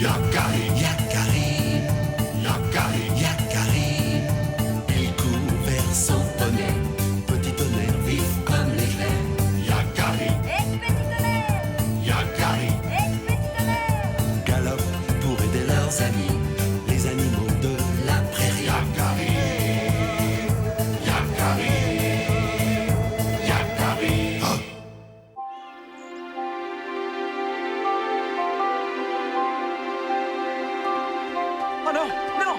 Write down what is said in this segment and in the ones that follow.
Yakari, Yakari, Yakari, Yakari. Il court vers son poney, petit tonnerre vif comme l'éclair. Yakari, Petit tonnerre, Yakari, petit tonnerre. galope pour aider leurs amis, les animaux de la prairie. Yakari, Yakari, Yakari. Oh. Oh non, non,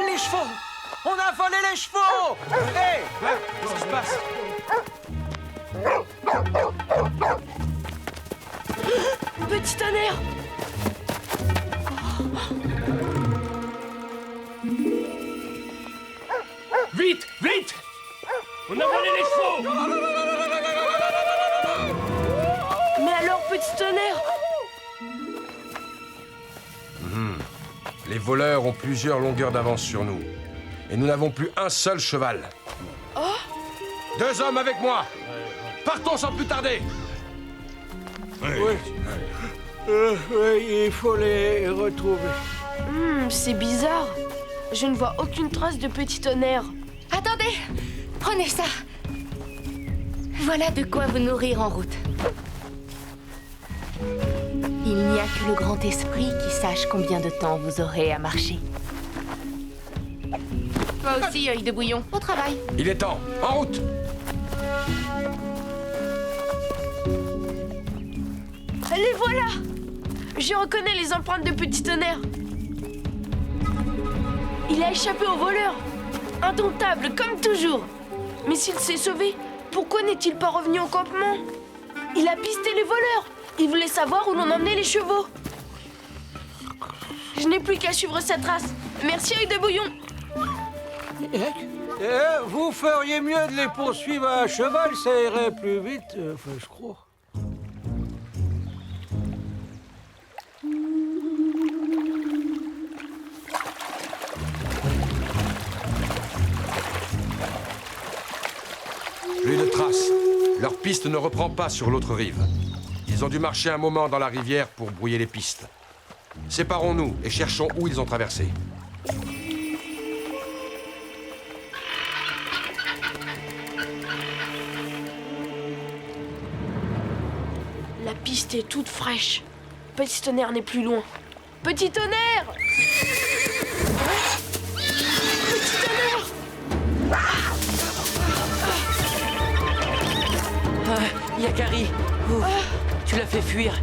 les chevaux! On a volé les chevaux! Hé! Qu'est-ce qui se passe? Petit tonnerre! Vite, vite! On a volé les chevaux! Mais alors, petit tonnerre? Les voleurs ont plusieurs longueurs d'avance sur nous. Et nous n'avons plus un seul cheval. Deux hommes avec moi! Partons sans plus tarder! Oui, il faut les retrouver. C'est bizarre. Je ne vois aucune trace de petit tonnerre. Attendez, prenez ça. Voilà de quoi vous nourrir en route. Il n'y a que le grand esprit qui sache combien de temps vous aurez à marcher. Toi aussi, œil de bouillon, au travail. Il est temps! En route! Les voilà! Je reconnais les empreintes de petit tonnerre. Il a échappé aux voleurs. Indomptable, comme toujours. Mais s'il s'est sauvé, pourquoi n'est-il pas revenu au campement? Il a pisté les voleurs. Il voulait savoir où l'on emmenait les chevaux. Je n'ai plus qu'à suivre sa trace. Merci, œil de bouillon. Vous feriez mieux de les poursuivre à cheval, ça irait plus vite, enfin, je crois. Plus de traces. Leur piste ne reprend pas sur l'autre rive. Ils ont dû marcher un moment dans la rivière pour brouiller les pistes. Séparons-nous et cherchons où ils ont traversé. La piste est toute fraîche. Petit tonnerre n'est plus loin. Petit tonnerre! Petit tonnerre! Yakari, tu l'as fait fuir.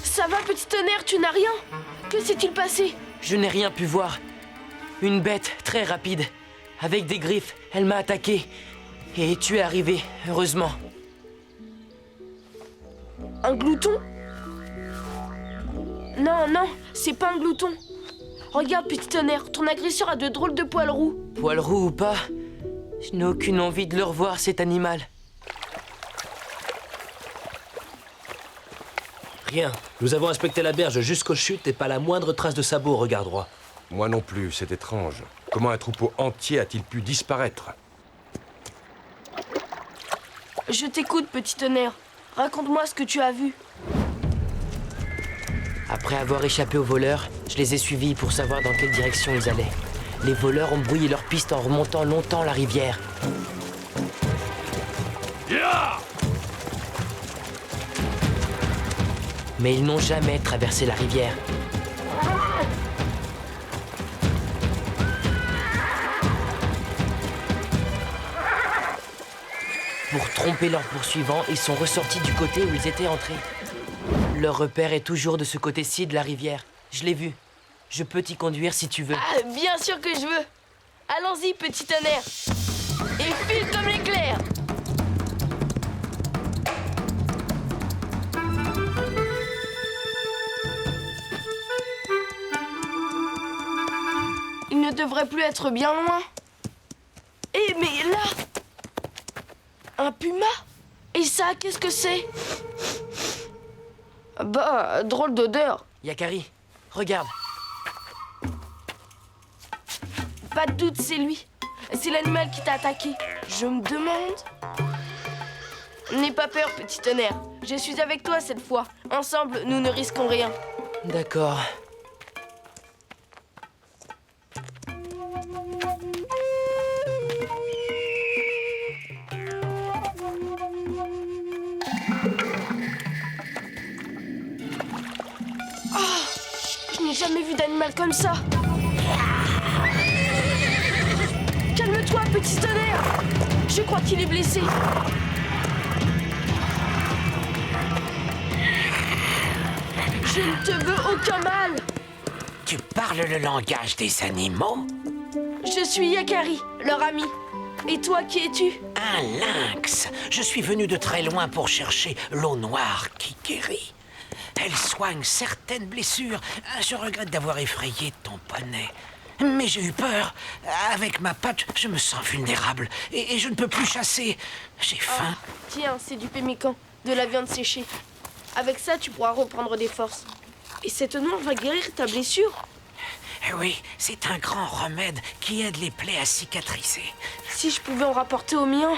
Ça va, petit tonnerre, tu n'as rien? Que s'est-il passé? Je n'ai rien pu voir. Une bête très rapide, avec des griffes, elle m'a attaqué. Et tu es arrivé, heureusement. Un glouton? Non, non, c'est pas un glouton. Regarde, petit tonnerre, ton agresseur a de drôles de poils roux. Poil roux ou pas, je n'ai aucune envie de le revoir, cet animal. Rien. Nous avons inspecté la berge jusqu'aux chutes et pas la moindre trace de sabot au regard droit. Moi non plus, c'est étrange. Comment un troupeau entier a-t-il pu disparaître? Je t'écoute, petit tonnerre. Raconte-moi ce que tu as vu. Après avoir échappé aux voleurs, je les ai suivis pour savoir dans quelle direction ils allaient. Les voleurs ont brouillé leur piste en remontant longtemps la rivière. Mais ils n'ont jamais traversé la rivière. Pour tromper leurs poursuivants, ils sont ressortis du côté où ils étaient entrés. Leur repère est toujours de ce côté-ci de la rivière. Je l'ai vu. Je peux t'y conduire si tu veux. Ah, bien sûr que je veux. Allons-y, petit tonnerre. Et file comme l'éclair. Il ne devrait plus être bien loin. Eh, mais là... Un puma? Et ça, qu'est-ce que c'est? Bah, drôle d'odeur. Yakari, regarde. Pas de doute, c'est lui. C'est l'animal qui t'a attaqué. Je me demande... N'aie pas peur, petit tonnerre. Je suis avec toi cette fois. Ensemble, nous ne risquons rien. D'accord. Je n'ai jamais vu d'animal comme ça. Calme-toi, petit tonnerre. Je crois qu'il est blessé. Je ne te veux aucun mal. Tu parles le langage des animaux? Je suis Yakari, leur ami. Et toi, qui es-tu? Un lynx. Je suis venu de très loin pour chercher l'eau noire qui guérit. Elle soigne certaines blessures. Je regrette d'avoir effrayé ton poney. Mais j'ai eu peur. Avec ma patte, je me sens vulnérable. Et je ne peux plus chasser. J'ai faim. Tiens, c'est du pemmican, de la viande séchée. Avec ça, tu pourras reprendre des forces. Et cette noix va guérir ta blessure? Oui, c'est un grand remède qui aide les plaies à cicatriser. Si je pouvais en rapporter au mien.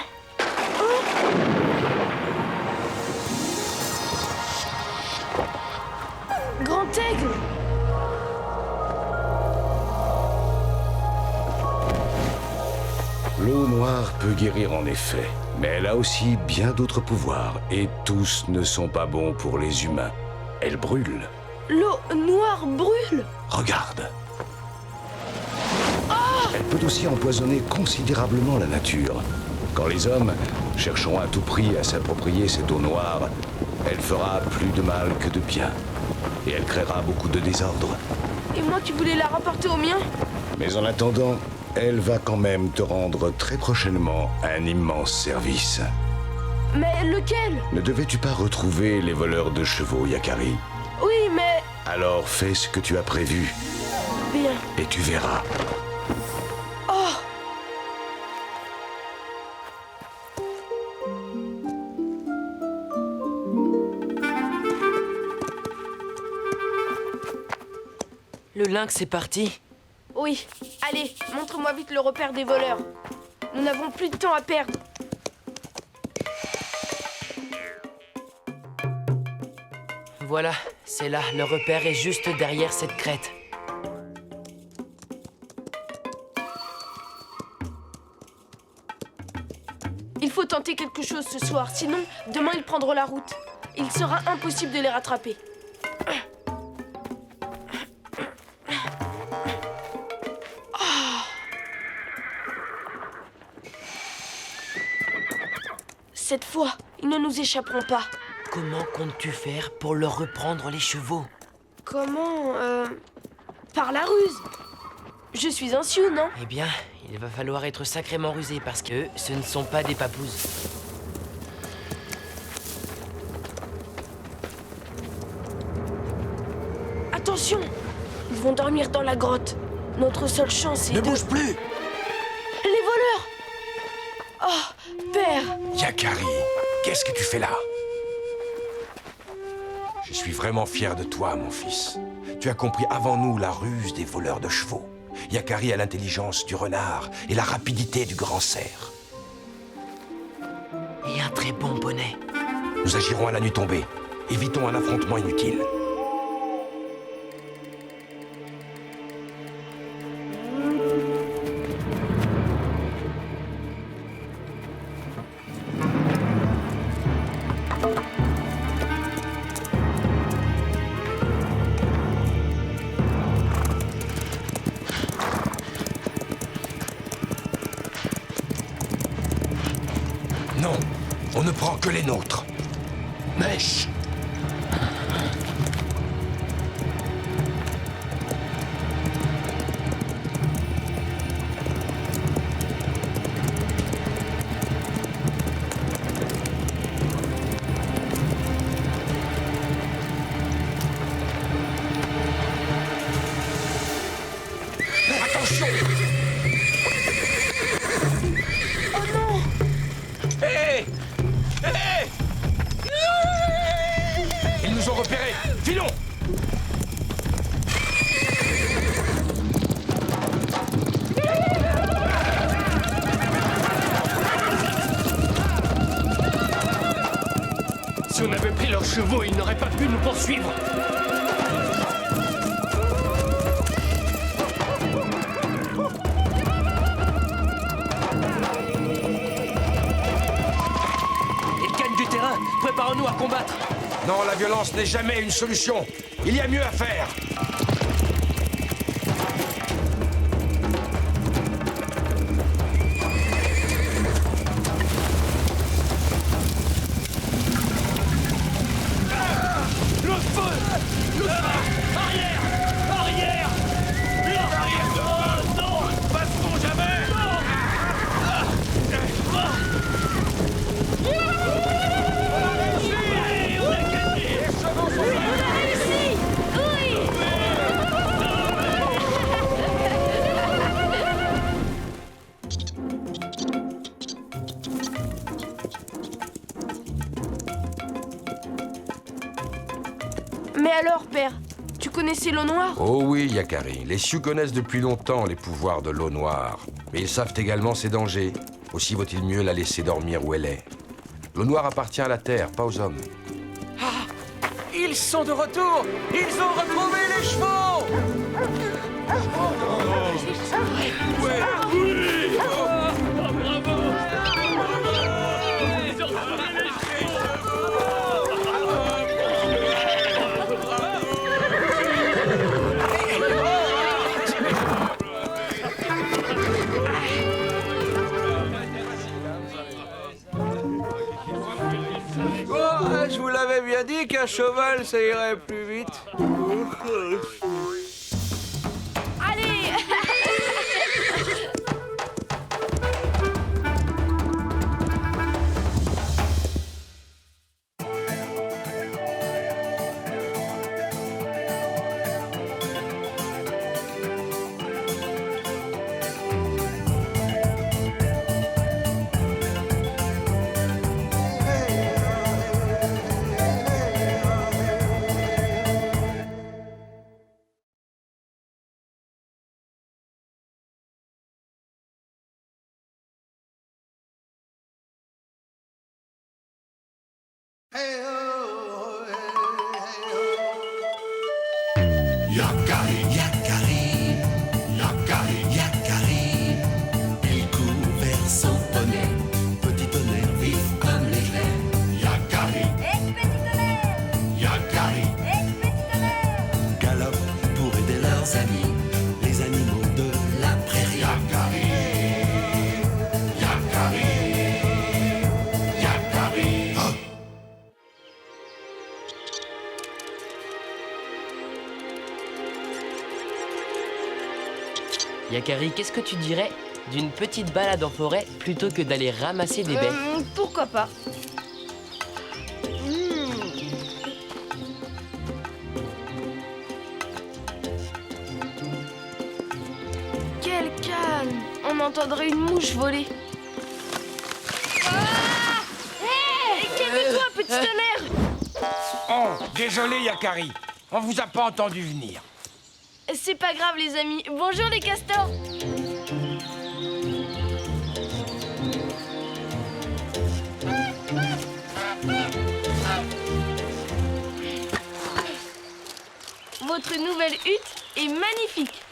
Grand aigle! L'eau noire peut guérir en effet, mais elle a aussi bien d'autres pouvoirs, et tous ne sont pas bons pour les humains. Elle brûle. L'eau noire brûle! Regarde. Elle peut aussi empoisonner considérablement la nature. Quand les hommes chercheront à tout prix à s'approprier cette eau noire, elle fera plus de mal que de bien. Et elle créera beaucoup de désordre. Et moi, tu voulais la rapporter au mien? Mais en attendant, elle va quand même te rendre très prochainement un immense service. Mais lequel? Ne devais-tu pas retrouver les voleurs de chevaux, Yakari? Oui, mais... Alors fais ce que tu as prévu, Bien. et tu verras. Oh! Le lynx est parti. Oui. Allez, montre-moi vite le repère des voleurs. Nous n'avons plus de temps à perdre. Voilà, c'est là. Le repère est juste derrière cette crête. Il faut tenter quelque chose ce soir, sinon demain ils prendront la route. Il sera impossible de les rattraper. Cette fois, ils ne nous échapperont pas. Comment comptes-tu faire pour leur reprendre les chevaux? Comment Par la ruse. Je suis un sioux, non? Eh bien, il va falloir être sacrément rusé parce que ce ne sont pas des papouses. Attention! Ils vont dormir dans la grotte. Notre seule chance est Ne de... bouge plus! Les voleurs! Oh, père! Yakari, qu'est-ce que tu fais là? Je suis vraiment fier de toi, mon fils. Tu as compris avant nous la ruse des voleurs de chevaux. Yakari a l'intelligence du renard et la rapidité du grand cerf. Et un très bon bonnet. Nous agirons à la nuit tombée. Évitons un affrontement inutile. Non, on ne prend que les nôtres. Mèche! Attention! Hé! Hé! Ils nous ont repérés! Filons! chevaux, ils n'auraient pas pu nous poursuivre. Ils gagnent du terrain. Préparons-nous à combattre. Non, la violence n'est jamais une solution. Il y a mieux à faire. Mais alors, père, tu connaissais l'eau noire? Oh oui, Yakari. Les Sioux connaissent depuis longtemps les pouvoirs de l'eau noire. Mais ils savent également ses dangers. Aussi vaut-il mieux la laisser dormir où elle est. L'eau noire appartient à la terre, pas aux hommes. Ils sont de retour! Ils ont retrouvé les chevaux! Je vous l'avais bien dit qu'un cheval, ça irait plus vite. Allez! Yakari, Yakari, Yakari, Yakari. Il court vers son poney, petit tonnerre vif comme l'éclair. Yakari, Yakari, galope pour aider leurs amis, les animaux de la prairie. Yakari, Yakari, Yakari. Oh. Yakari, qu'est-ce que tu dirais d'une petite balade en forêt plutôt que d'aller ramasser des baies? Pourquoi pas? Quel calme! On entendrait une mouche voler. Ah! Hé! Calme-toi, petit tonnerre! Oh, désolé, Yakari. On vous a pas entendu venir. C'est pas grave, les amis. Bonjour, les castors! Votre nouvelle hutte est magnifique.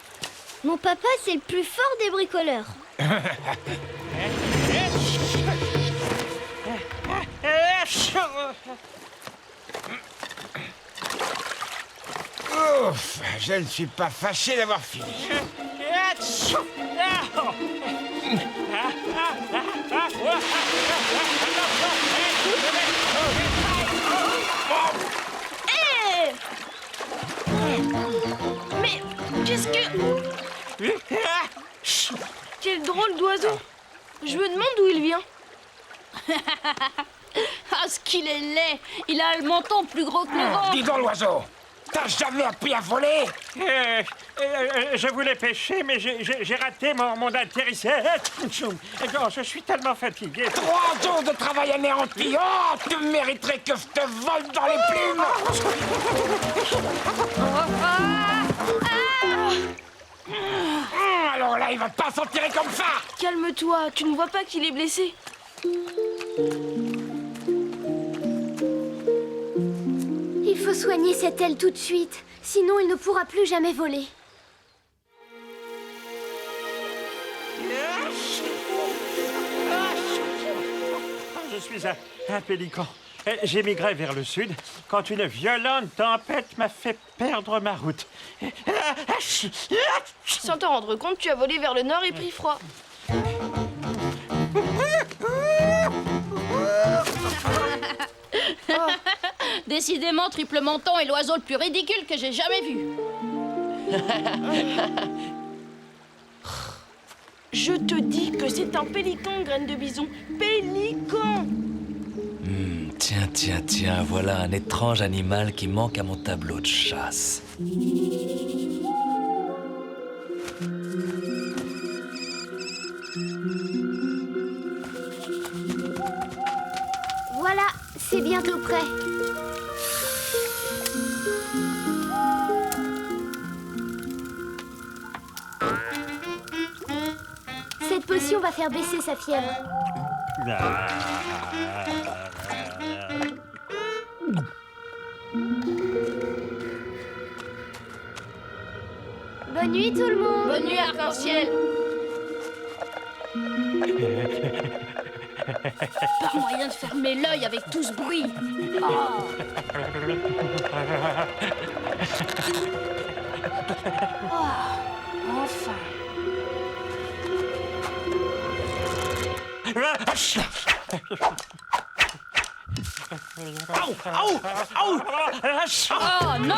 Mon papa, c'est le plus fort des bricoleurs. Ouf, je ne suis pas fâché d'avoir fini. Hé! Mais qu'est-ce que... Quel drôle d'oiseau! Je me demande d'où il vient. Ah, ce qu'il est laid! Il a le menton plus gros que le ventre. Dis donc, l'oiseau, t'as jamais appris à voler? Je voulais pêcher, mais j'ai raté mon atterrissage. Je suis tellement fatigué. 3 jours de travail anéanti. Oh, tu mériterais que je te vole dans les plumes. Alors là, il va pas s'en tirer comme ça. Calme-toi, tu ne vois pas qu'il est blessé. faut soigner cette aile tout de suite. Sinon, il ne pourra plus jamais voler. Je suis un pélican. J'émigrais vers le sud quand une violente tempête m'a fait perdre ma route. Sans t'en rendre compte, tu as volé vers le nord et pris froid. Décidément, Triple Menton est l'oiseau le plus ridicule que j'ai jamais vu. Je te dis que c'est un pélican, graine de bison. Pélican! Tiens, voilà un étrange animal qui manque à mon tableau de chasse. Voilà, c'est bientôt prêt. Cette potion va faire baisser sa fièvre. Bonne nuit tout le monde. Bonne nuit, Arc-en-Ciel. Pas moyen de fermer l'œil avec tout ce bruit. Oh. Oh, enfin. Oh non!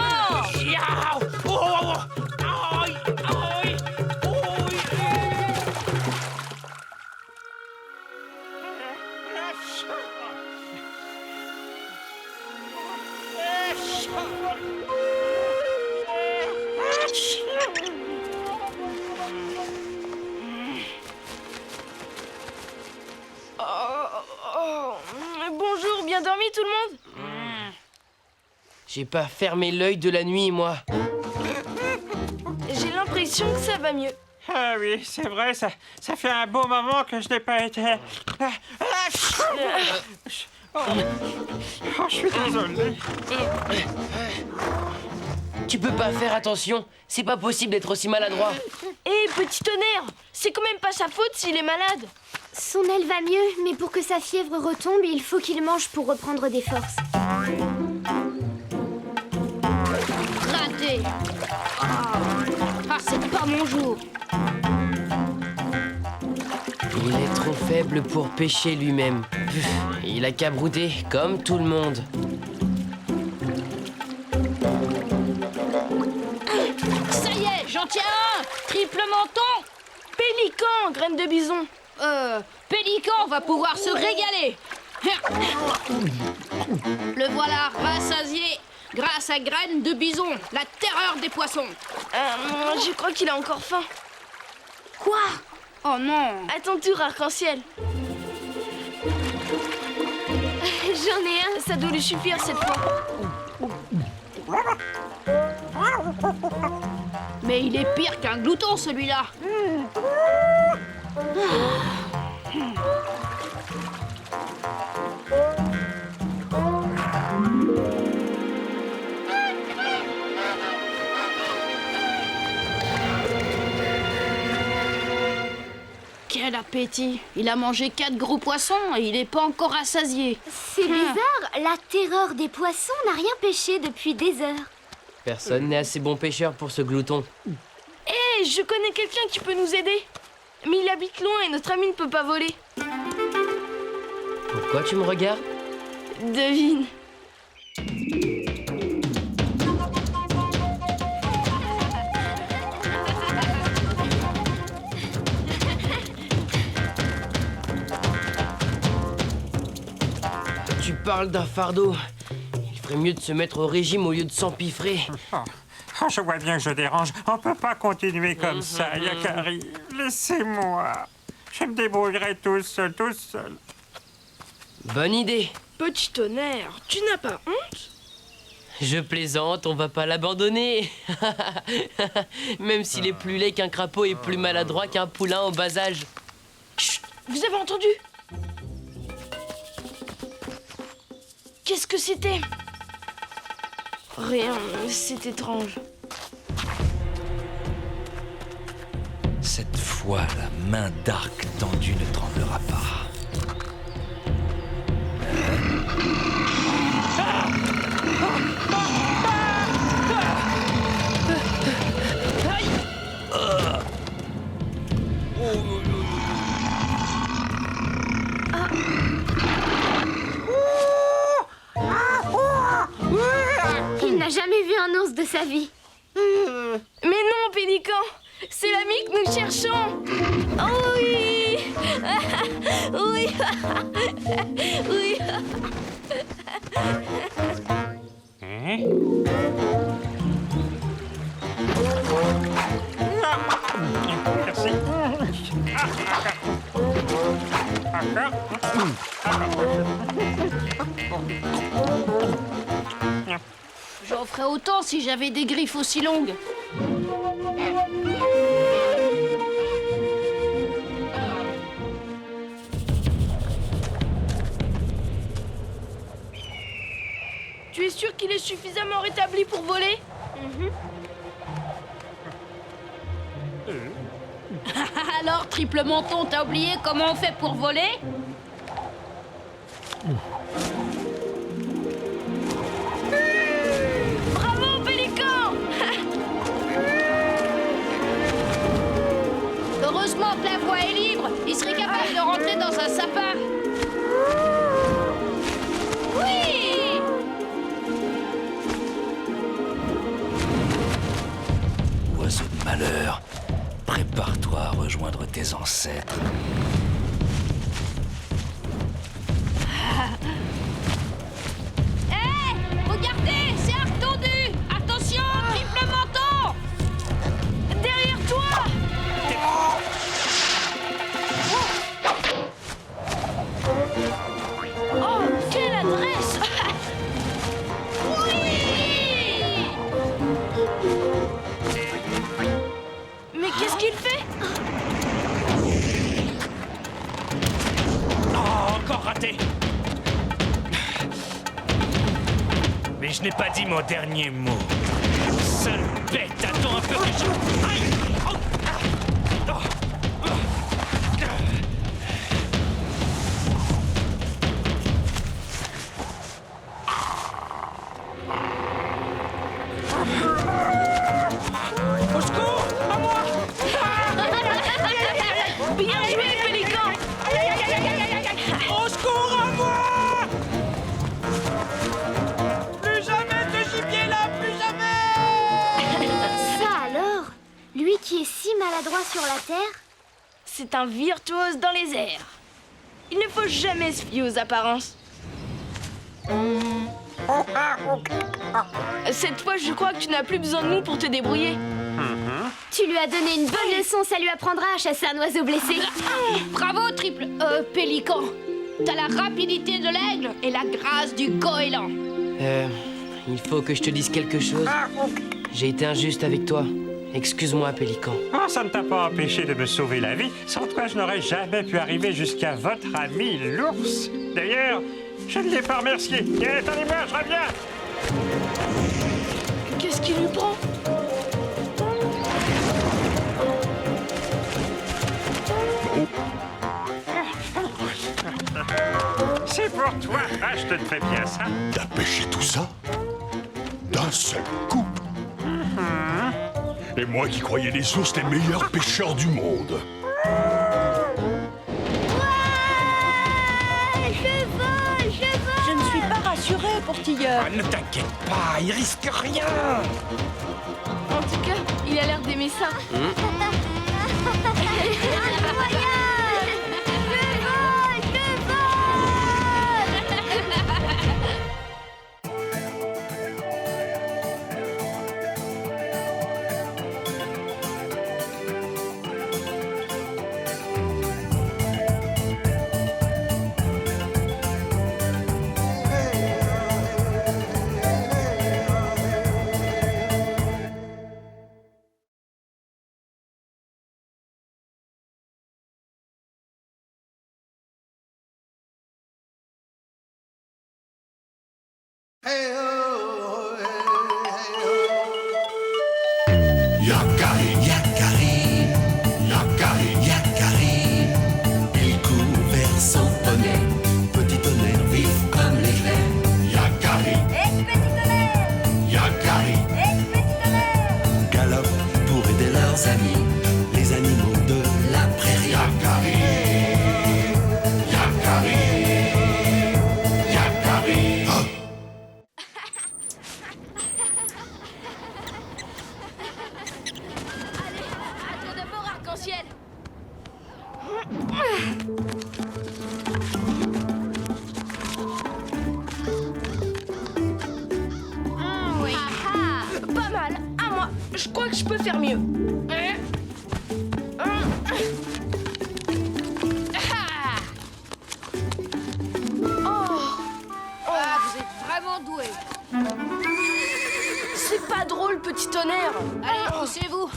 Bonjour, bien dormi tout le monde? J'ai pas fermé l'œil de la nuit, moi. J'ai l'impression que ça va mieux. Ah oui, c'est vrai, ça fait un beau moment que je n'ai pas été... Oh, je suis désolé. Tu peux pas faire attention. C'est pas possible d'être aussi maladroit. Hé, petit tonnerre, c'est quand même pas sa faute s'il est malade. Son aile va mieux, mais pour que sa fièvre retombe, il faut qu'il mange pour reprendre des forces. Raté. Ah, c'est pas mon jour. Il est trop faible pour pêcher lui-même. Pff, il a qu'à brouter, comme tout le monde. Ça y est, j'en tiens un. Triple Menton. Pélican, graine de bison. Pélican va pouvoir se régaler. Le voilà rassasié grâce à Graine de Bison, la terreur des poissons. Je crois qu'il a encore faim. Quoi? Oh non. À ton tour, Arc-en-Ciel. J'en ai un, ça doit lui suffire cette fois. Mais il est pire qu'un glouton, celui-là. Quel appétit! Il a mangé 4 gros poissons et il n'est pas encore rassasié. C'est bizarre, la terreur des poissons n'a rien pêché depuis des heures. Personne n'est assez bon pêcheur pour ce glouton. Hé, je connais quelqu'un qui peut nous aider. Mais il habite loin et notre ami ne peut pas voler. Pourquoi tu me regardes? Devine. Tu parles d'un fardeau. Il ferait mieux de se mettre au régime au lieu de s'empiffrer. Oh, je vois bien que je dérange. On peut pas continuer comme ça, Yakari. Laissez-moi. Je me débrouillerai tout seul. Bonne idée. Petit tonnerre, tu n'as pas honte? Je plaisante, on va pas l'abandonner. Même s'il est plus laid qu'un crapaud et plus maladroit qu'un poulain au bas âge. Chut, vous avez entendu? Qu'est-ce que c'était? Rien, c'est étrange. Cette fois, la main d'Arc tendue ne tremblera pas. Il n'a jamais vu un ours de sa vie. Mais non, Pélican! C'est l'ami que nous cherchons! Oh oui! Oui! Oui! Merci. J'en ferais autant si j'avais des griffes aussi longues. Tu es sûr qu'il est suffisamment rétabli pour voler? Alors, triple menton, t'as oublié comment on fait pour voler? Bravo, Pélican! Heureusement que la voie est libre. Il serait capable de rentrer dans un sapin. Oui! Oiseau de malheur, prépare-toi à rejoindre tes ancêtres. Hé! Regardez, c'est Arc tendu! Attention, triple menton! Derrière toi! Oh, quelle adresse! Oui! Mais qu'est-ce qu'il fait? Oh, encore raté. Mais je n'ai pas dit mon dernier mot. Sale bête, attends un peu que je... Aïe! Oh! Oh! Au secours! À moi! Bien joué, Pélican! Au secours, à moi! Plus jamais de gibier là, plus jamais! Ça alors? Lui qui est si maladroit sur la terre? C'est un virtuose dans les airs. Il ne faut jamais se fier aux apparences. Cette fois, je crois que tu n'as plus besoin de nous pour te débrouiller. Tu lui as donné une bonne leçon, ça lui apprendra à chasser un oiseau blessé. Bravo, triple... Pélican. T'as la rapidité de l'aigle et la grâce du goéland. Il faut que je te dise quelque chose. J'ai été injuste avec toi. Excuse-moi, Pélican. Oh, ça ne t'a pas empêché de me sauver la vie. Sans toi, je n'aurais jamais pu arriver jusqu'à votre ami l'ours. D'ailleurs, je ne l'ai pas remercié. Attendez-moi, je reviens. Qu'est-ce qui lui prend? C'est pour toi. Ah, je te fais bien ça. T'as pêché tout ça d'un seul coup. Et moi qui croyais les ours les meilleurs pêcheurs du monde. Je ne suis pas rassurée, Portilleur. Ah, ne t'inquiète pas, il risque rien. En tout cas, il a l'air d'aimer ça. Hey, oh, hey. Yakari, Yakari, Yakari, Yakari. Il court vers son poney, petit tonnerre vif comme l'éclair. Yakari, Yakari, galope pour aider leurs amis, les animaux de la prairie. Yakari, Yakari, Yakari. Oh. D'abord arc-en-ciel. Oui. Pas mal. À moi. Je crois que je peux faire mieux. Ah, vous êtes vraiment doué. C'est pas drôle, petit tonnerre. Allez, poussez-vous.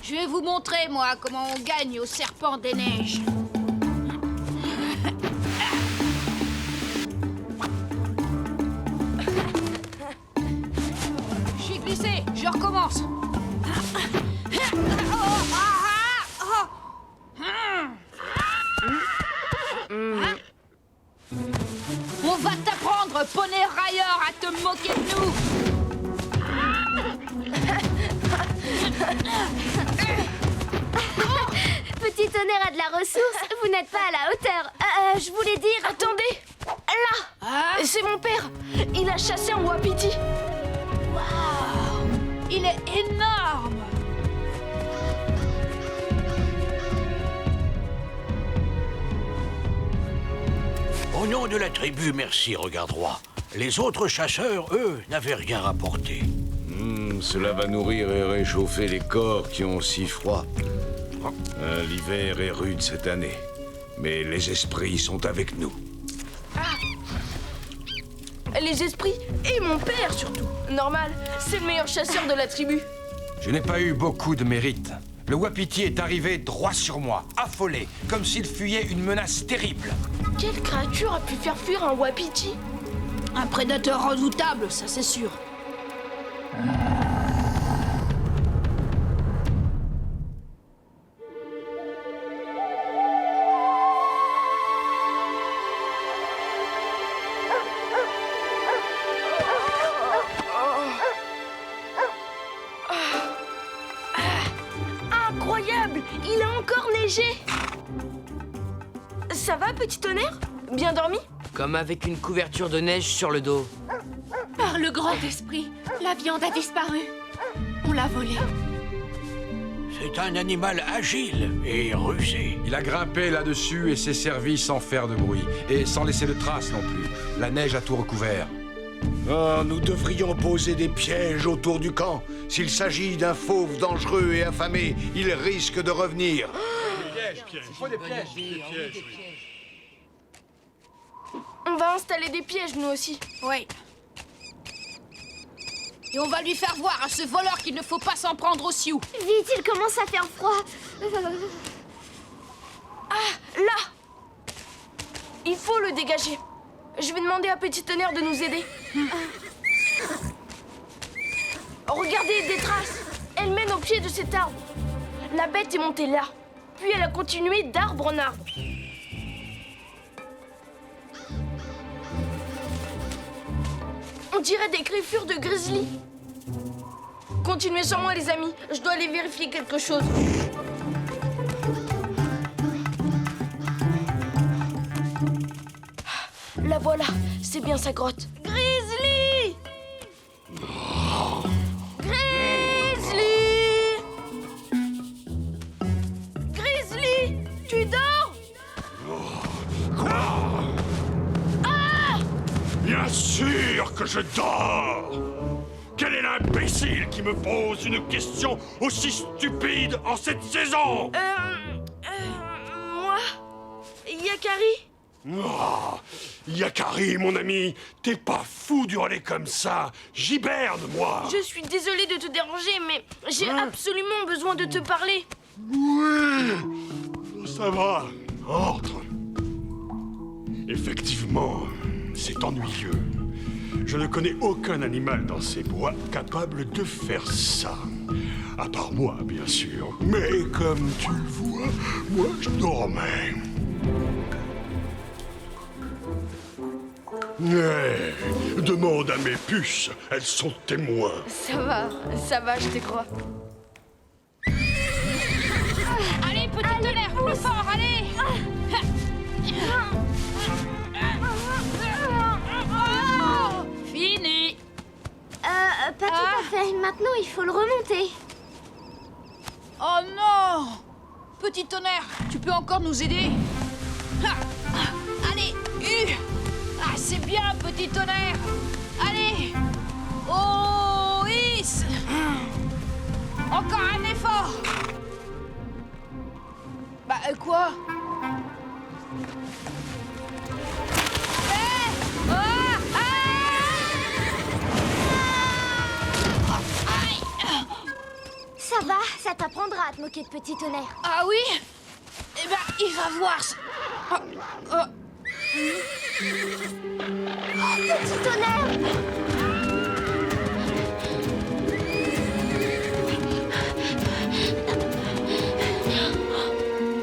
Je vais vous montrer, moi, comment on gagne au serpent des neiges. Je suis glissé, je recommence. On va t'apprendre, poney railleur, à te moquer de nous. Petit tonnerre a de la ressource, vous n'êtes pas à la hauteur. Je voulais dire... Attendez. Là. C'est mon père. Il a chassé un wapiti. Waouh! Il est énorme! Au nom de la tribu, merci, Regard Droit. Les autres chasseurs, eux, n'avaient rien rapporté. Cela va nourrir et réchauffer les corps qui ont si froid. L'hiver est rude cette année, mais les esprits sont avec nous. Les esprits et mon père surtout. Normal, c'est le meilleur chasseur de la tribu. Je n'ai pas eu beaucoup de mérite. Le wapiti est arrivé droit sur moi, affolé, comme s'il fuyait une menace terrible. Quelle créature a pu faire fuir un wapiti? Un prédateur redoutable, ça c'est sûr. Incroyable! Il a encore neigé! Ça va, petit tonnerre? Bien dormi? Comme avec une couverture de neige sur le dos. Par le grand esprit, la viande a disparu. On l'a volée. C'est un animal agile et rusé. Il a grimpé là-dessus et s'est servi sans faire de bruit. Et sans laisser de traces non plus. La neige a tout recouvert. Oh, nous devrions poser des pièges autour du camp. S'il s'agit d'un fauve dangereux et affamé, il risque de revenir. On va installer des pièges, nous aussi. Oui. Et on va lui faire voir à ce voleur qu'il ne faut pas s'en prendre aux sioux. Vite, il commence à faire froid. Ah, là! Il faut le dégager. Je vais demander à Petit Tonnerre de nous aider. Regardez, des traces. Elles mènent au pied de cet arbre. La bête est montée là. Puis elle a continué d'arbre en arbre. On dirait des griffures de grizzly. Continuez sur moi, les amis. Je dois aller vérifier quelque chose. La voilà. C'est bien sa grotte. Grizzly! Grizzly! Grizzly! Tu dors? Bien sûr que je dors! Quel est l'imbécile qui me pose une question aussi stupide en cette saison? Moi? Yakari? Oh, Yakari, mon ami, t'es pas fou d'hurler comme ça. J'hiberne, moi. Je suis désolée de te déranger, mais j'ai absolument besoin de te parler. Oui, ça va. Entre. Effectivement, c'est ennuyeux. Je ne connais aucun animal dans ces bois capable de faire ça. À part moi, bien sûr. Mais comme tu le vois, moi je dormais. Demande à mes puces, elles sont témoins. Ça va, je te crois. Allez, petit tonnerre, plus fort, allez. Fini. Pas tout à fait. Maintenant, il faut le remonter. Oh non! Petit tonnerre, tu peux encore nous aider? Allez, ah, c'est bien, petit tonnerre! Allez! Oh, Is! Encore un effort! Bah, quoi? Ça va, ça t'apprendra à te moquer de petit tonnerre. Ah oui? Eh ben, il va voir. Petit tonnerre!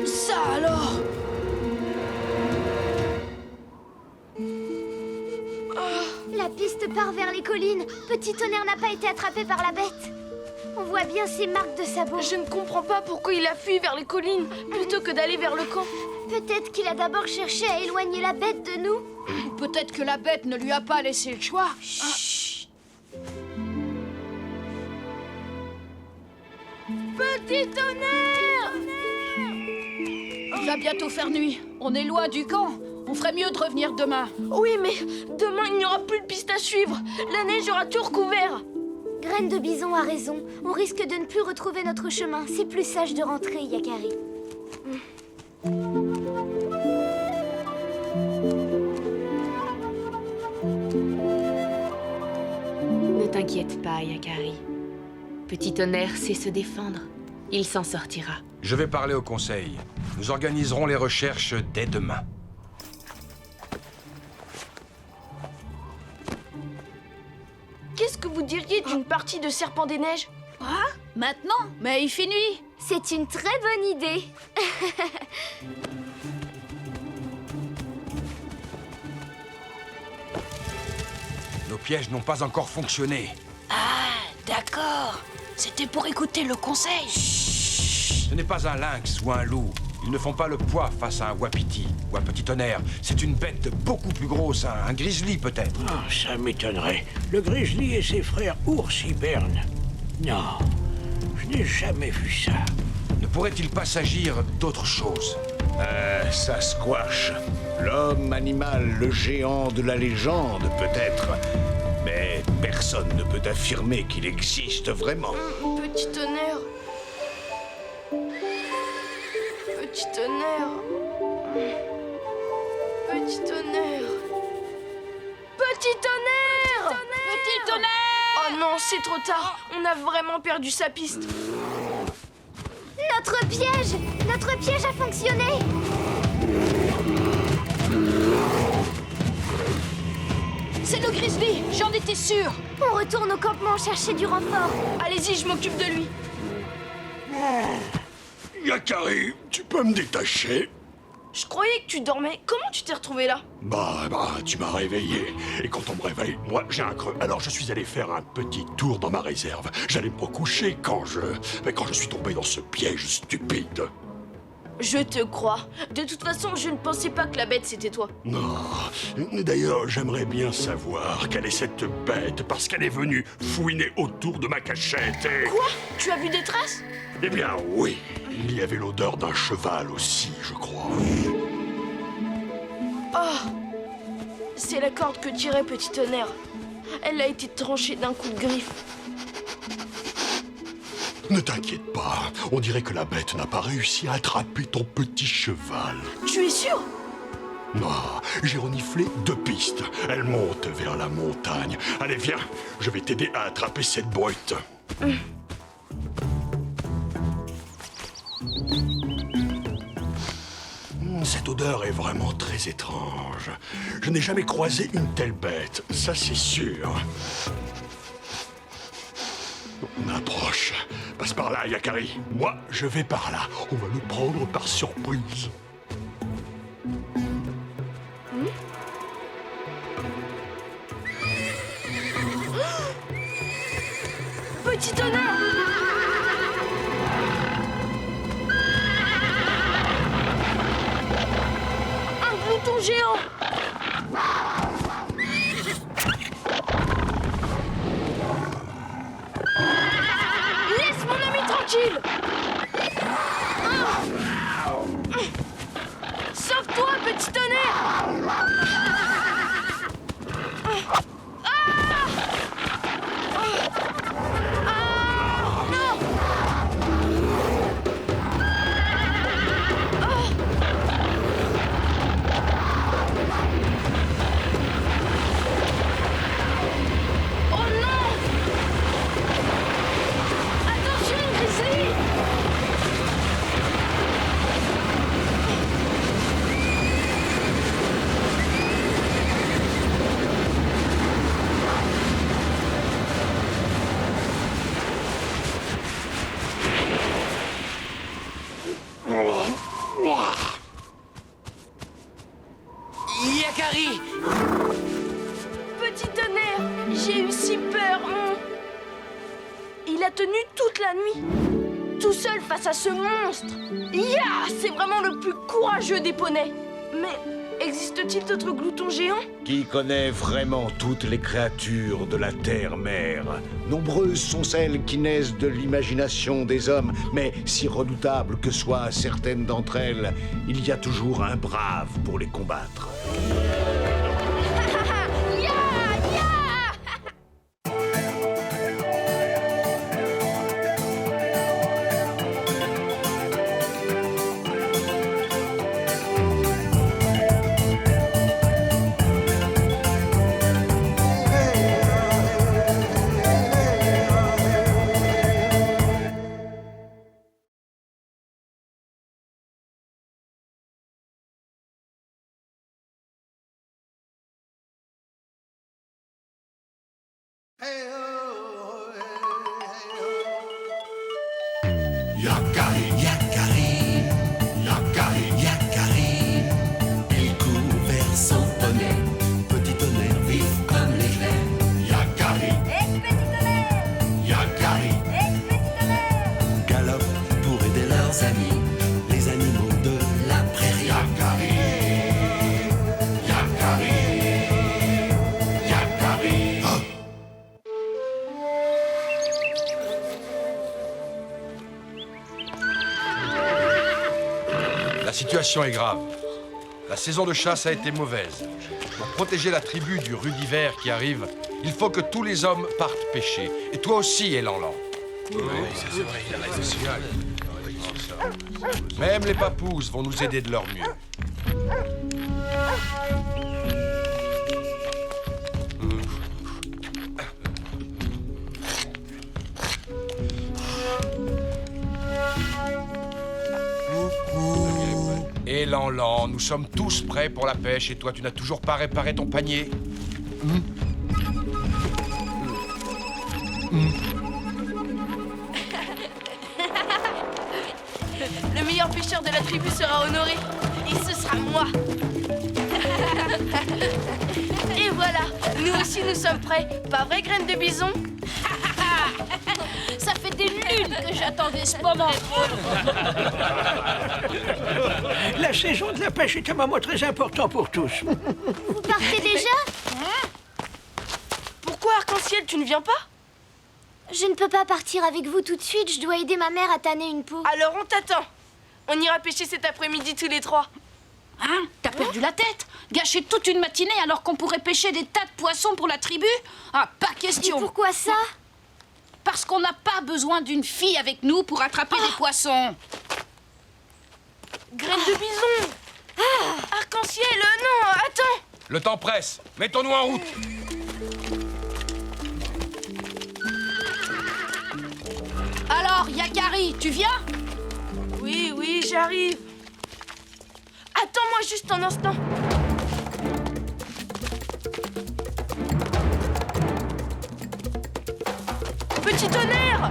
Ça alors? La piste part vers les collines. Petit tonnerre n'a pas été attrapé par la bête. On voit bien ses marques de sabots. Je ne comprends pas pourquoi il a fui vers les collines plutôt que d'aller vers le camp. Peut-être qu'il a d'abord cherché à éloigner la bête de nous. Peut-être que la bête ne lui a pas laissé le choix. Chut. Petit tonnerre! Il va bientôt faire nuit. On est loin du camp. On ferait mieux de revenir demain. Oui, mais demain, il n'y aura plus de piste à suivre. La neige aura tout recouvert. Graine de Bison a raison. On risque de ne plus retrouver notre chemin. C'est plus sage de rentrer, Yakari. Ne t'inquiète pas, Yakari. Petit tonnerre sait se défendre. Il s'en sortira. Je vais parler au conseil. Nous organiserons les recherches dès demain. Qu'est-ce que vous diriez d'une partie de Serpent des Neiges? Ah, maintenant? Mais il fait nuit. C'est une très bonne idée. Nos pièges n'ont pas encore fonctionné. Ah, d'accord. C'était pour écouter le conseil. Ce n'est pas un lynx ou un loup. Ils ne font pas le poids face à un wapiti ou un petit tonnerre. C'est une bête beaucoup plus grosse, un grizzly peut-être. Oh, ça m'étonnerait. Le grizzly et ses frères ours hibernent. Non, je n'ai jamais vu ça. Ne pourrait-il pas s'agir d'autre chose? Sasquatch. L'homme animal, le géant de la légende, peut-être. Mais personne ne peut affirmer qu'il existe vraiment. Petit tonnerre. Petit tonnerre. Petit tonnerre. Petit tonnerre. Petit tonnerre! Oh non, c'est trop tard. On a vraiment perdu sa piste. Notre piège! Notre piège a fonctionné! C'est le grizzly, j'en étais sûre. On retourne au campement chercher du renfort. Allez-y, je m'occupe de lui. Yakari, tu peux me détacher? Je croyais que tu dormais. Comment tu t'es retrouvé là? Bah, tu m'as réveillé. Et quand on me réveille, moi, j'ai un creux. Alors je suis allé faire un petit tour dans ma réserve. J'allais me recoucher quand je suis tombé dans ce piège stupide. Je te crois. De toute façon, je ne pensais pas que la bête c'était toi. Non. D'ailleurs, j'aimerais bien savoir quelle est cette bête, parce qu'elle est venue fouiner autour de ma cachette et... Quoi? Tu as vu des traces? Eh bien, oui. Il y avait l'odeur d'un cheval aussi, je crois. Oh! C'est la corde que tirait Petit Tonnerre. Elle a été tranchée d'un coup de griffe. Ne t'inquiète pas, on dirait que la bête n'a pas réussi à attraper ton petit cheval. Tu es sûr? Non, j'ai reniflé 2 pistes. Elle monte vers la montagne. Allez, viens, je vais t'aider à attraper cette brute. Cette odeur est vraiment très étrange. Je n'ai jamais croisé une telle bête, ça c'est sûr. On approche. Passe par là, Yakari. Moi, je vais par là. On va nous prendre par surprise. Petit tonnerre! Un glouton géant! Laisse mon ami tranquille! Sauve-toi, petit tonnerre! Yakari! Petit tonnerre, j'ai eu si peur. Il a tenu toute la nuit, tout seul face à ce monstre. C'est vraiment le plus courageux des poneys. Mais existe-t-il d'autres gloutons géants? Qui connaît vraiment toutes les créatures de la terre-mère? Nombreuses sont celles qui naissent de l'imagination des hommes, mais si redoutables que soient certaines d'entre elles, il y a toujours un brave pour les combattre. Yakari, Yakari, Yakari, Yakari. Il court vers son poney. Petit tonnerre vif comme l'éclair. Yakari, petit tonnerre. Yakari, petit tonnerre. Galope pour aider leurs amis, les animaux de la prairie. Yakari, Yakari, Yakari. Oh. La situation est grave. La saison de chasse a été mauvaise. Pour protéger la tribu du rude hiver qui arrive, il faut que tous les hommes partent pêcher. Et toi aussi, Elanlan. Oui, ça c'est vrai, il a raison. Même les papouzes vont nous aider de leur mieux. Elanlan, nous sommes tous prêts pour la pêche et toi, tu n'as toujours pas réparé ton panier. Le meilleur pêcheur de la tribu sera honoré. Et ce sera moi. Et voilà, nous aussi nous sommes prêts. Pas vrai, graine de bison? Ça fait des lunes que j'attendais ce moment. La saison de la pêche est un moment très important pour tous. Vous partez déjà? Pourquoi, Arc-en-Ciel, tu ne viens pas? Je ne peux pas partir avec vous tout de suite, je dois aider ma mère à tanner une peau. Alors on t'attend. On ira pêcher cet après-midi tous les trois. Hein? T'as perdu la tête? Gâcher toute une matinée alors qu'on pourrait pêcher des tas de poissons pour la tribu? Ah, pas question. Et pourquoi ça? Parce qu'on n'a pas besoin d'une fille avec nous pour attraper des poissons. Graine de bison. Arc-en-Ciel, non, attends. Le temps presse. Mettons-nous en route. Alors, Yakari, tu viens? Oui, oui, j'arrive. Attends-moi juste un instant. Petit tonnerre!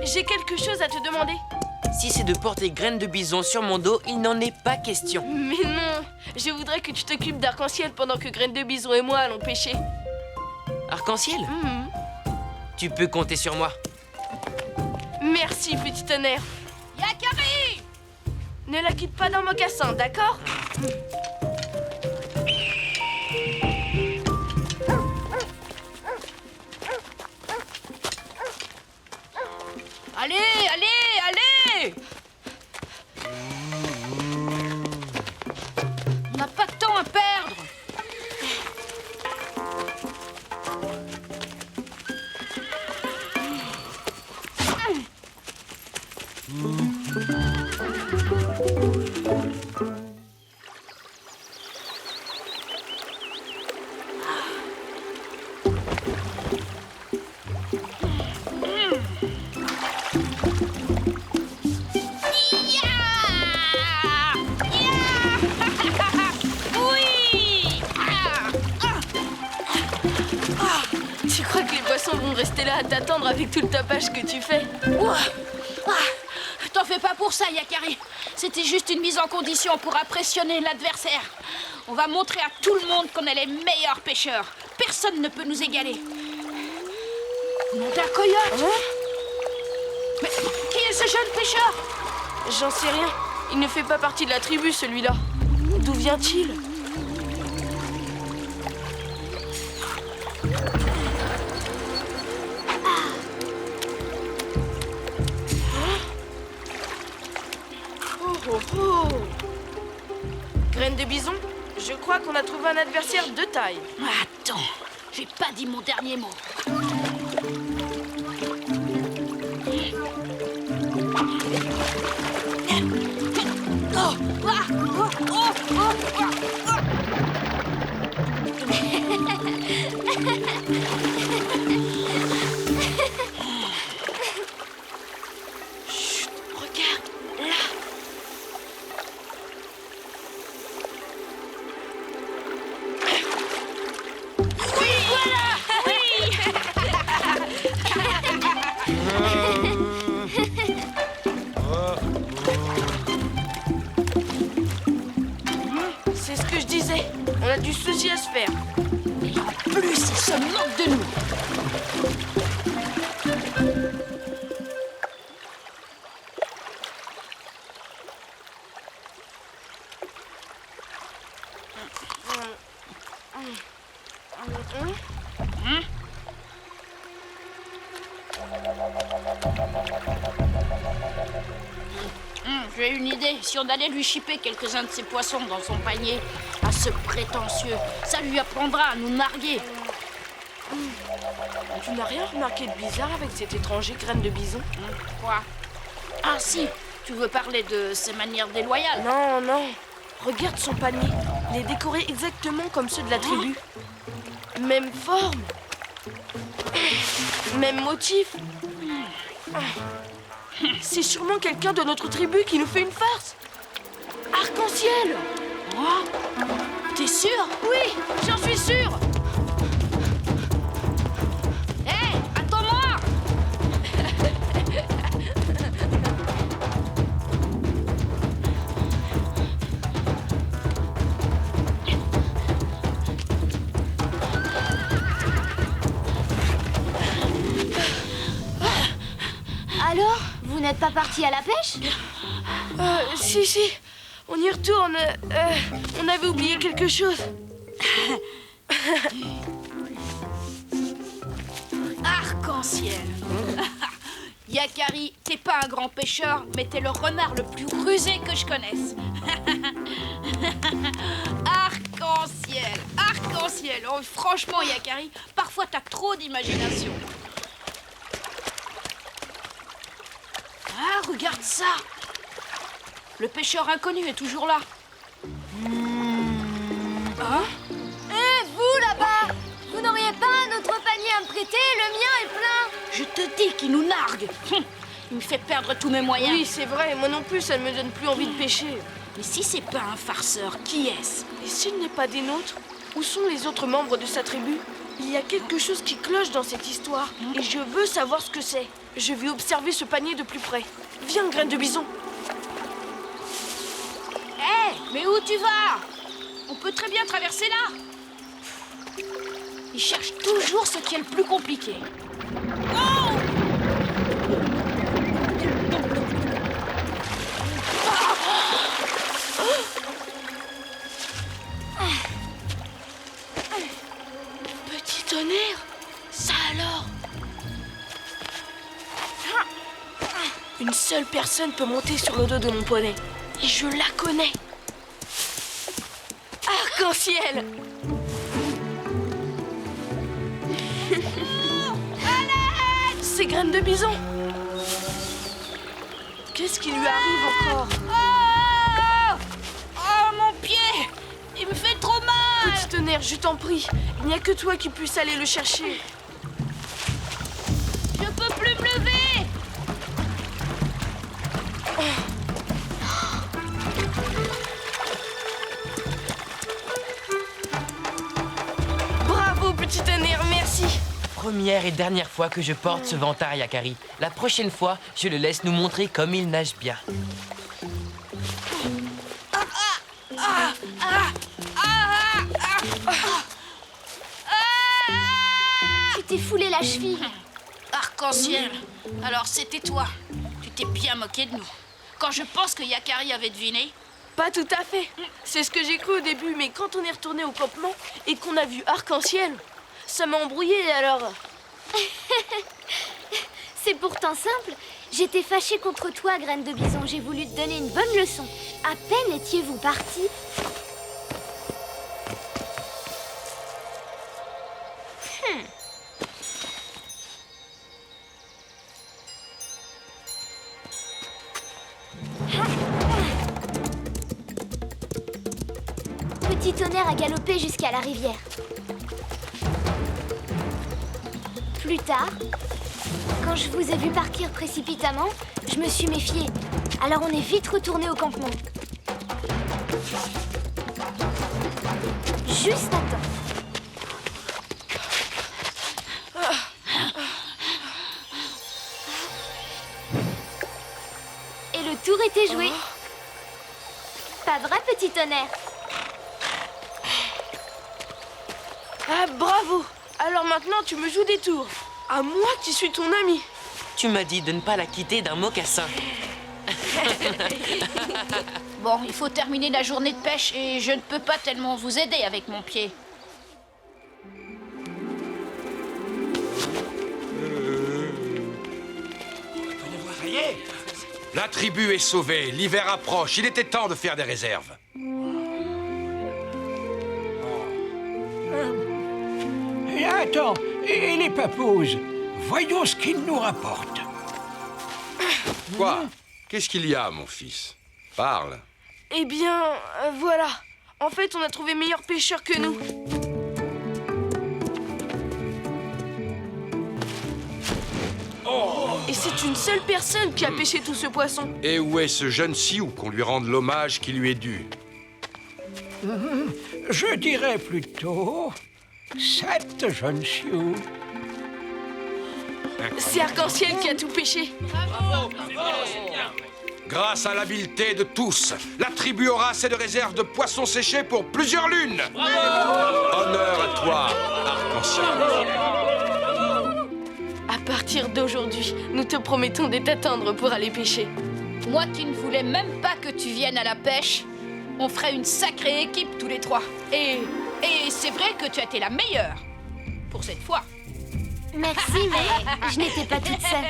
J'ai quelque chose à te demander. Si c'est de porter graines de bison sur mon dos, il n'en est pas question. Mais non, je voudrais que tu t'occupes d'Arc-en-Ciel pendant que Graine de Bison et moi allons pêcher. Arc-en-Ciel? Tu peux compter sur moi. Merci, petit tonnerre. Yakari! Ne la quitte pas dans mon mocassin, d'accord? Allez, allez, allez! On n'a pas de temps à perdre. Tu crois que les poissons vont rester là à t'attendre avec tout le tapage que tu fais? Ouah. T'en fais pas pour ça, Yakari. C'était juste une mise en condition pour impressionner l'adversaire. On va montrer à tout le monde qu'on est les meilleurs pêcheurs. Personne ne peut nous égaler. Nom d'un coyote! Mais qui est ce jeune pêcheur? J'en sais rien. Il ne fait pas partie de la tribu, celui-là. D'où vient-il? Oh. Graine de bison, je crois qu'on a trouvé un adversaire de taille. Attends, j'ai pas dit mon dernier mot. Chut, regarde, là. Oui, voilà! C'est ce que je disais. On a du souci à se faire. Et en plus, il se moque de nous. J'ai une idée. Si on allait lui chipper quelques-uns de ses poissons dans son panier, à ce prétentieux, ça lui apprendra à nous narguer. Tu n'as rien remarqué de bizarre avec cet étranger Graine de bison? Quoi? Ah si, tu veux parler de ses manières déloyales? Non, non. Regarde son panier. Il est décoré exactement comme ceux de la tribu. Même forme. Même motif. C'est sûrement quelqu'un de notre tribu qui nous fait une farce. Arc-en-ciel! Oh, t'es sûr? Oui, j'en suis sûre. Hé, attends-moi! Alors, vous n'êtes pas parti à la pêche? Si, on y retourne. On avait oublié quelque chose. Arc-en-ciel. Yakari, t'es pas un grand pêcheur, mais t'es le renard le plus rusé que je connaisse. Arc-en-ciel, arc-en-ciel. Oh, franchement, Yakari, parfois t'as trop d'imagination. Ah, regarde ça! Le pêcheur inconnu est toujours là. Hein? Hé, vous là-bas! Vous n'auriez pas un autre panier à me prêter? Le mien est plein! Je te dis qu'il nous nargue. Il me fait perdre tous mes moyens. Oui, c'est vrai, moi non plus, ça ne me donne plus envie de pêcher. Mais si c'est pas un farceur, qui est-ce? Et s'il n'est pas des nôtres, où sont les autres membres de sa tribu? Il y a quelque chose qui cloche dans cette histoire et je veux savoir ce que c'est. Je vais observer ce panier de plus près. Viens, graine de bison. Hé, mais où tu vas? On peut très bien traverser là. Il cherche toujours ce qui est le plus compliqué. Oh! Petit tonnerre, ça alors? Une seule personne peut monter sur le dos de mon poney. Et je la connais. Arc-en-ciel! C'est Graine de Bison! Qu'est-ce qui lui arrive encore? Oh, mon pied! Il me fait trop mal! Petit tonnerre, je t'en prie. Il n'y a que toi qui puisse aller le chercher. Je peux plus me lever! Bravo, petit tonnerre, merci! Première et dernière fois que je porte ce ventard, Yakari. La prochaine fois, je le laisse nous montrer comme il nage bien. Tu t'es foulé la cheville. Arc-en-ciel. Alors c'était toi. Tu t'es bien moqué de nous. Quand je pense que Yakari avait deviné. Pas tout à fait. C'est ce que j'ai cru au début, mais quand on est retourné au campement et qu'on a vu arc-en-ciel, ça m'a embrouillé alors. C'est pourtant simple. J'étais fâchée contre toi, Graine de Bison. J'ai voulu te donner une bonne leçon. À peine étiez-vous partis. Petit tonnerre a galopé jusqu'à la rivière. Plus tard, quand je vous ai vu partir précipitamment, je me suis méfiée. Alors on est vite retourné au campement. Juste à temps. Et le tour était joué. Pas vrai, petit tonnerre? Ah, bravo! Alors maintenant, tu me joues des tours. À moi qui suis ton ami. Tu m'as dit de ne pas la quitter d'un mocassin. Bon, il faut terminer la journée de pêche et je ne peux pas tellement vous aider avec mon pied. La tribu est sauvée, l'hiver approche, il était temps de faire des réserves. Et attends, et les papouses? Voyons ce qu'ils nous rapportent. Quoi? Qu'est-ce qu'il y a, mon fils? Parle. Eh bien, voilà. En fait, on a trouvé meilleur pêcheur que nous. Et c'est une seule personne qui a pêché tout ce poisson. Et où est ce jeune Sioux qu'on lui rende l'hommage qui lui est dû? Je dirais plutôt... cette jeune Sioux. C'est Arc-en-ciel qui a tout pêché. Grâce à l'habileté de tous, la tribu aura assez de réserves de poissons séchés pour plusieurs lunes. Honneur à toi, Arc-en-ciel. À partir d'aujourd'hui, nous te promettons de t'attendre pour aller pêcher. Moi qui ne voulais même pas que tu viennes à la pêche, on ferait une sacrée équipe tous les trois. Et c'est vrai que tu as été la meilleure. Pour cette fois. Merci, mais je n'étais pas toute seule.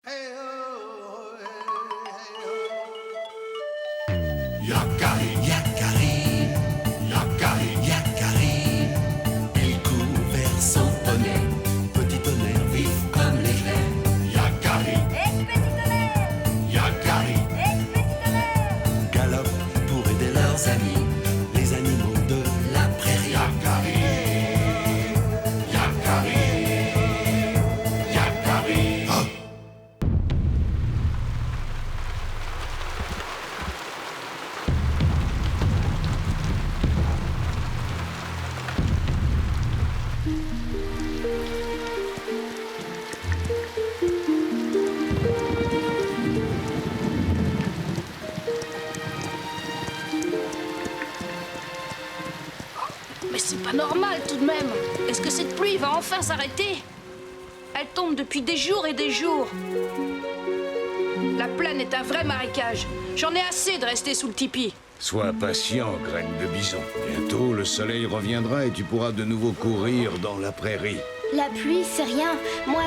Yakari, Yakari, Yakari, Yakari. Il court vers son poney. Petit tonnerre vif comme l'éclair. Yakari, petit tonnerre. Yakari, petit tonnerre. Galope pour aider leurs amis, les animaux de la prairie. Yakari, Yakari, Yakari. Oh. Mais c'est pas normal tout de même. Est-ce que cette pluie va enfin s'arrêter? Elle tombe depuis des jours et des jours. La plaine est un vrai marécage. J'en ai assez de rester sous le tipi. Sois patient, graine de bison. Bientôt, le soleil reviendra et tu pourras de nouveau courir dans la prairie. La pluie, c'est rien. Moi,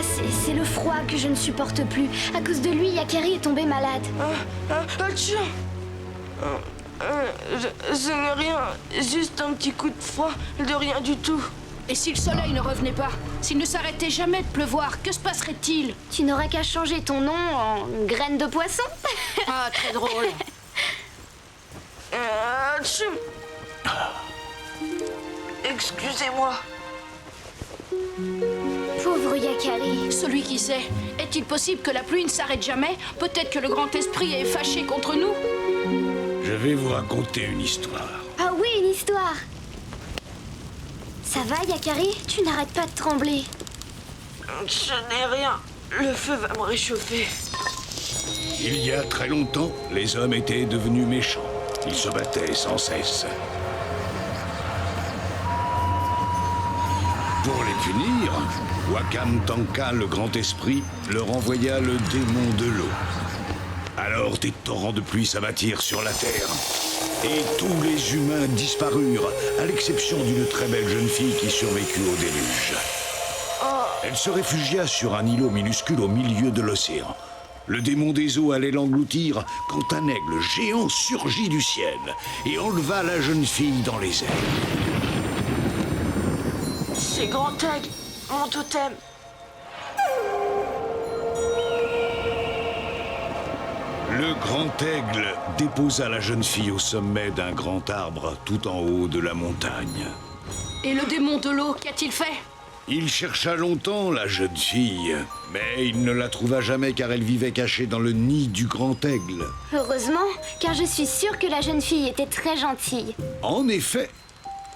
c'est le froid que je ne supporte plus. À cause de lui, Yakari est tombé malade. Tiens. Ce n'est rien, juste un petit coup de froid, de rien du tout. Et si le soleil ne revenait pas? S'il ne s'arrêtait jamais de pleuvoir, que se passerait-il? Tu n'auras qu'à changer ton nom en graine de poisson. Ah, très drôle. Excusez-moi. Pauvre Yakari. Celui qui sait. Est-il possible que la pluie ne s'arrête jamais? Peut-être que le grand esprit est fâché contre nous? Je vais vous raconter une histoire. Ah oui, une histoire. Ça va, Yakari? Tu n'arrêtes pas de trembler. Ce n'est rien. Le feu va me réchauffer. Il y a très longtemps, les hommes étaient devenus méchants. Ils se battaient sans cesse. Pour les punir, Wakam Tanka, le grand esprit, leur envoya le démon de l'eau. Alors des torrents de pluie s'abattirent sur la terre. Et tous les humains disparurent, à l'exception d'une très belle jeune fille qui survécut au déluge. Elle se réfugia sur un îlot minuscule au milieu de l'océan. Le démon des eaux allait l'engloutir quand un aigle géant surgit du ciel et enleva la jeune fille dans les airs. C'est Grand Aigle, mon totem. Le grand aigle déposa la jeune fille au sommet d'un grand arbre tout en haut de la montagne. Et le démon de l'eau, qu'a-t-il fait? Il chercha longtemps la jeune fille, mais il ne la trouva jamais car elle vivait cachée dans le nid du grand aigle. Heureusement, car je suis sûre que la jeune fille était très gentille. En effet,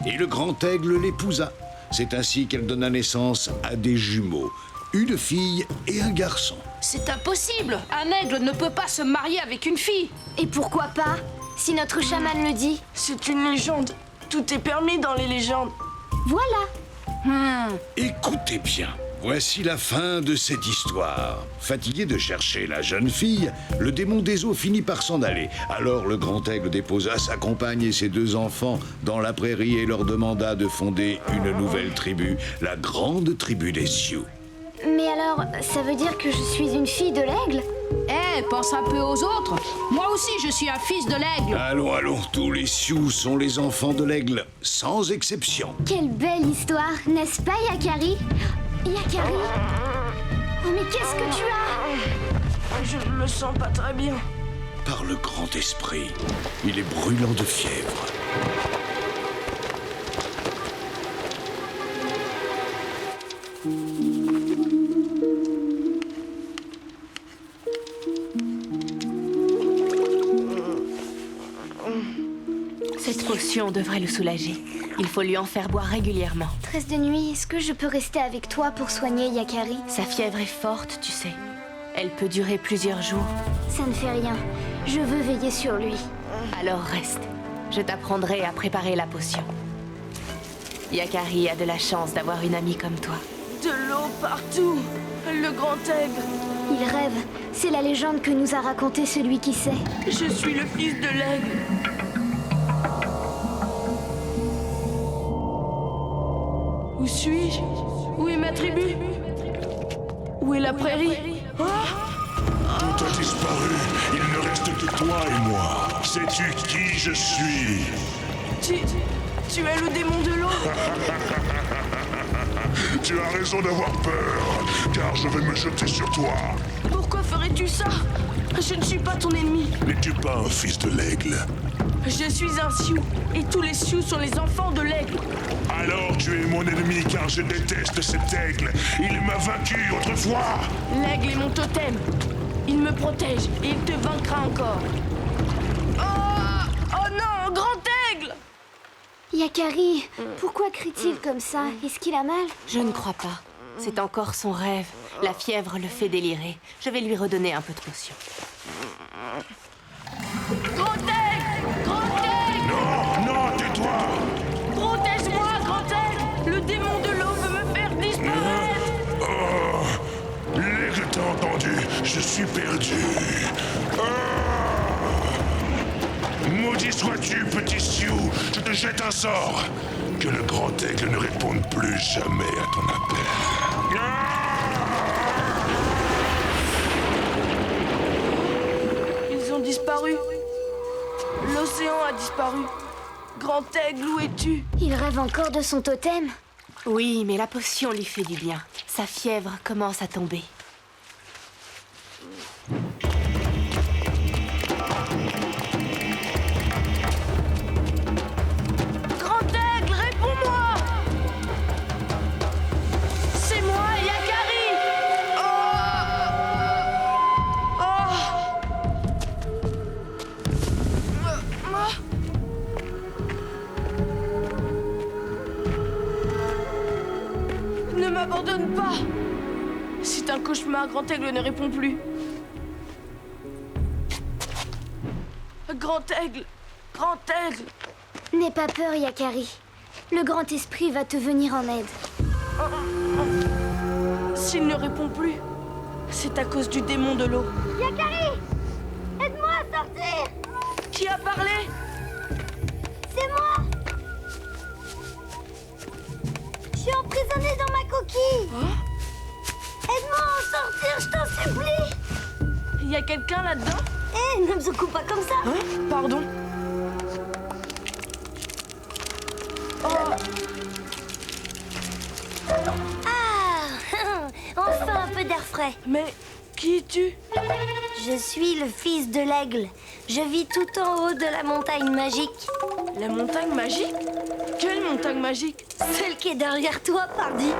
et le grand aigle l'épousa. C'est ainsi qu'elle donna naissance à des jumeaux, une fille et un garçon. C'est impossible. Un aigle ne peut pas se marier avec une fille. Et pourquoi pas? Si notre chaman le dit. C'est une légende. Tout est permis dans les légendes. Voilà. Écoutez bien, voici la fin de cette histoire. Fatigué de chercher la jeune fille, le démon des eaux finit par s'en aller. Alors le grand aigle déposa sa compagne et ses deux enfants dans la prairie et leur demanda de fonder une nouvelle tribu, la grande tribu des Sioux. Mais alors, ça veut dire que je suis une fille de l'aigle? Eh, pense un peu aux autres. Moi aussi, je suis un fils de l'aigle. Allons, allons, tous les Sioux sont les enfants de l'aigle, sans exception. Quelle belle histoire, n'est-ce pas, Yakari? Yakari? Oh, mais qu'est-ce que tu as? Je ne me sens pas très bien. Par le grand esprit, il est brûlant de fièvre. Cette potion devrait le soulager. Il faut lui en faire boire régulièrement. Tresse de nuit, est-ce que je peux rester avec toi pour soigner Yakari? Sa fièvre est forte, tu sais. Elle peut durer plusieurs jours. Ça ne fait rien. Je veux veiller sur lui. Alors reste. Je t'apprendrai à préparer la potion. Yakari a de la chance d'avoir une amie comme toi. De l'eau partout. Le grand aigle. Il rêve. C'est la légende que nous a raconté celui qui sait. Je suis le fils de l'aigle. Où suis-je? Où est ma tribu? Où est la prairie? Oh, a disparu. Il ne reste que toi et moi. Sais-tu qui je suis? Tu es le démon de l'eau. Tu as raison d'avoir peur, car je vais me jeter sur toi. Pourquoi ferais-tu ça? Je ne suis pas ton ennemi. N'es-tu pas un fils de l'aigle? Je suis un Sioux, et tous les Sioux sont les enfants de l'aigle. Alors tu es mon ennemi, car je déteste cet aigle. Il m'a vaincu autrefois. L'aigle est mon totem. Il me protège, et il te vaincra encore. Oh non, grand aigle! Yakari, pourquoi crie-t-il comme ça? Est-ce qu'il a mal? Je ne crois pas. C'est encore son rêve. La fièvre le fait délirer. Je vais lui redonner un peu de potion. Grand aigle! Grand aigle! Non, tais-toi! Protège-moi, grand aigle! Le démon de l'eau veut me faire disparaître! Oh, l'aigle t'a entendu, je suis perdu. Maudit sois-tu, petit Sioux, je te jette un sort. Que le grand aigle ne réponde plus jamais à ton appel. Ils ont disparu. L'océan a disparu. Grand aigle, où es-tu? Il rêve encore de son totem? Oui, mais la potion lui fait du bien. Sa fièvre commence à tomber. Grand aigle, réponds-moi! C'est moi, Yakari! Ne m'abandonne pas! C'est un cauchemar, Grand aigle ne répond plus. Grand aigle! Grand aigle! N'aie pas peur, Yakari. Le grand esprit va te venir en aide. S'il ne répond plus, c'est à cause du démon de l'eau. Yakari! Aide-moi à sortir! Qui a parlé? C'est moi! Je suis emprisonnée dans ma coquille! Aide-moi à en sortir, je t'en supplie! Il y a quelqu'un là-dedans? Hé, ne me secoue pas comme ça! Pardon? Ah! Enfin un peu d'air frais! Mais qui es-tu? Je suis le fils de l'aigle. Je vis tout en haut de la montagne magique. La montagne magique? Quelle montagne magique? Celle qui est derrière toi, pardi.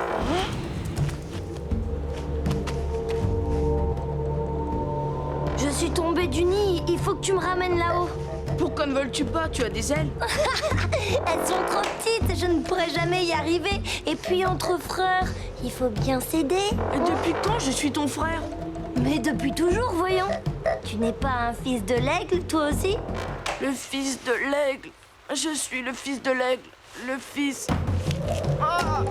Je suis tombée du nid, il faut que tu me ramènes là-haut. Pourquoi ne voles-tu pas? Tu as des ailes? Elles sont trop petites, je ne pourrai jamais y arriver. Et puis entre frères, il faut bien s'aider. Et depuis quand je suis ton frère? Mais depuis toujours, voyons. Tu n'es pas un fils de l'aigle, toi aussi? Le fils de l'aigle. Je suis le fils de l'aigle. Le fils... Ah!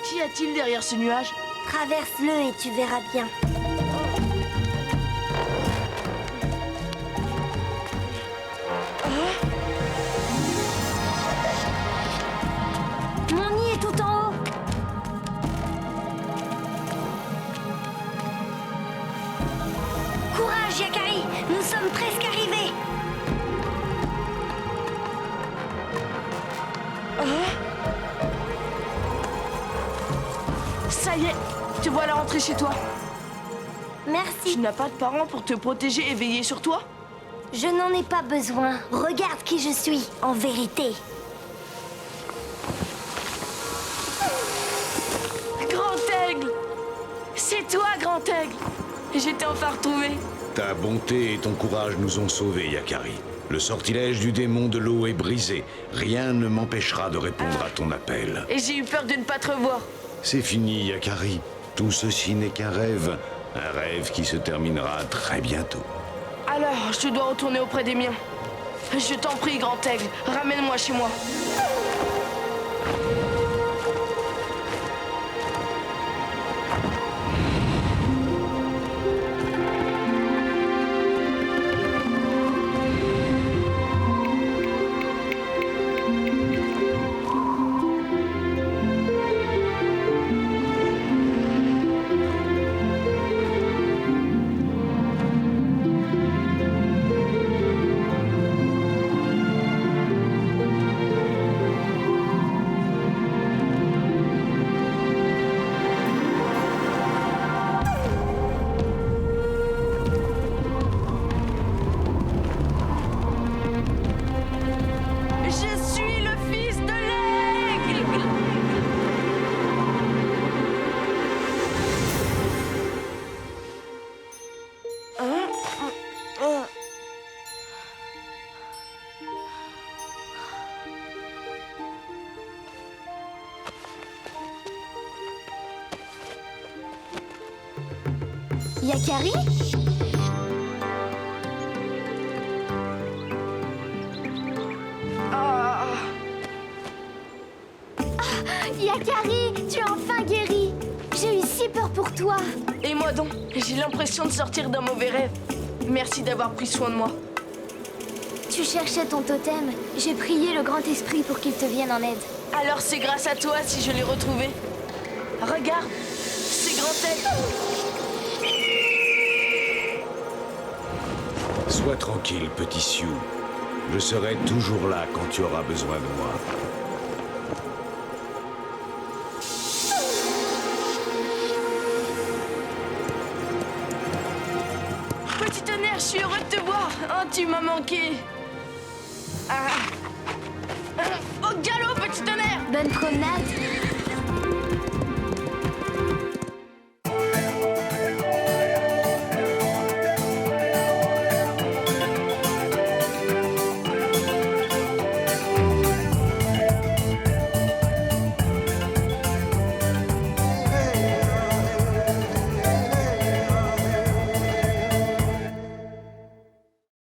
Qu'y a-t-il derrière ce nuage? Traverse-le et tu verras bien. Mon nid est tout en haut. Courage, Yakari, nous sommes presque arrivés. Ça y est, te voilà rentré chez toi. Merci. Tu n'as pas de parents pour te protéger et veiller sur toi? Je n'en ai pas besoin. Regarde qui je suis, en vérité. Grand aigle! C'est toi, grand aigle! Je t'ai enfin retrouvé. Ta bonté et ton courage nous ont sauvés, Yakari. Le sortilège du démon de l'eau est brisé. Rien ne m'empêchera de répondre à ton appel. Et j'ai eu peur de ne pas te revoir. C'est fini, Yakari. Tout ceci n'est qu'un rêve. Un rêve qui se terminera très bientôt. Alors, je dois retourner auprès des miens. Je t'en prie, grand aigle, ramène-moi chez moi. Yakari? Yakari, tu es enfin guéri. J'ai eu si peur pour toi. Et moi donc, j'ai l'impression de sortir d'un mauvais rêve. Merci d'avoir pris soin de moi. Tu cherchais ton totem. J'ai prié le grand esprit pour qu'il te vienne en aide. Alors c'est grâce à toi si je l'ai retrouvé. Regarde, ces grands têtes. Sois tranquille, petit Sioux. Je serai toujours là quand tu auras besoin de moi. Petit tonnerre, je suis heureux de te voir. Oh, tu m'as manqué. Au galop, petit tonnerre. Bonne promenade.